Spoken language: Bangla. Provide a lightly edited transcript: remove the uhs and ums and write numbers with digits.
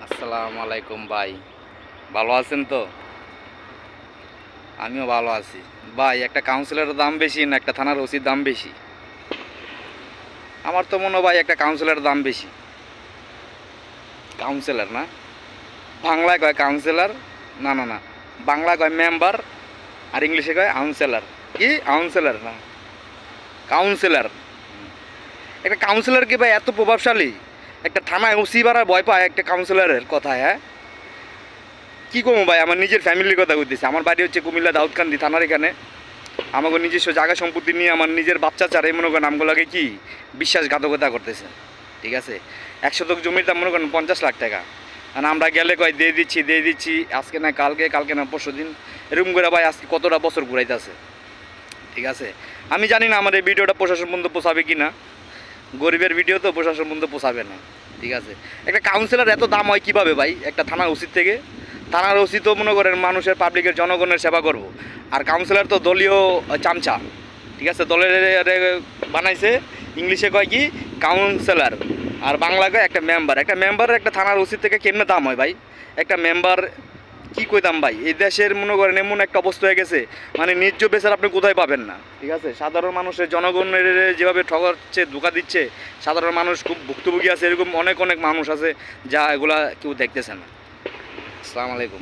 আসসালামু আলাইকুম ভাই, ভালো আছেন তো? আমিও ভালো আছি। ভাই, একটা কাউন্সিলরের দাম বেশি না একটা থানার ওসির দাম বেশি? আমার তো মনে হয় ভাই একটা কাউন্সিলরের দাম বেশি। কাউন্সিলর না, বাংলায় কয় কাউন্সিলর, না না না, বাংলায় কয় মেম্বার, আর ইংলিশে কয় কাউন্সিলর। কি কাউন্সিলর না, কাউন্সিলর। একটা কাউন্সিলর কি ভাই এত প্রভাবশালী? একটা থানায় ওসি বাড়ার ভয় পায় একটা কাউন্সিলরের কথায়, হ্যাঁ? কী করবো ভাই, আমার নিজের ফ্যামিলির কথা বলতেছি। আমার বাড়ি হচ্ছে কুমিল্লা দাউদকান্দি থানার এখানে। আমাকে নিজস্ব জায়গা সম্পত্তি নিয়ে আমার নিজের বাচ্চা চারে মনে করেন আমগুলোকে কি বিশ্বাসঘাতকতা করতেছে। ঠিক আছে, 100 জমির দাম মনে করেন 50 লাখ টাকা। মানে আমরা গেলে কয় দিয়ে দিচ্ছি, আজকে না কালকে, কালকে না পরশু দিন, এরকম করে ভাই আজকে কতটা বছর ঘুরাইতেছে। ঠিক আছে, আমি জানি না আমার এই ভিডিওটা প্রশাসন বন্ধু পোষাবে কি না। গরিবের ভিডিও তো প্রশাসন বন্ধু পোষাবে না। ঠিক আছে, একটা কাউন্সিলর এত দাম হয় কীভাবে ভাই একটা থানার ওসির থেকে? থানার ওসি তো মনে করেন মানুষের পাবলিকের জনগণের সেবা করব, আর কাউন্সিলর তো দলীয় চামচা। ঠিক আছে, দলের বানাইছে, ইংলিশে কয় কি কাউন্সিলর, আর বাংলা কয় একটা মেম্বার। একটা মেম্বারের একটা থানার ওসির থেকে কেমনে দাম হয় ভাই? একটা মেম্বার কি কইতাম ভাই, এই দেশের মনে করেন এমন একটা অবস্থা হয়ে গেছে, মানে ন্যায্য বিচার আপনি কোথায় পাবেন না। ঠিক আছে, সাধারণ মানুষের জনগণের যেভাবে ঠকাচ্ছে, ধোঁকা দিচ্ছে, সাধারণ মানুষ খুব ভুক্তভোগী আছে। এরকম অনেক অনেক মানুষ আছে যা এগুলা কেউ দেখতেছে না। আসসালামু আলাইকুম।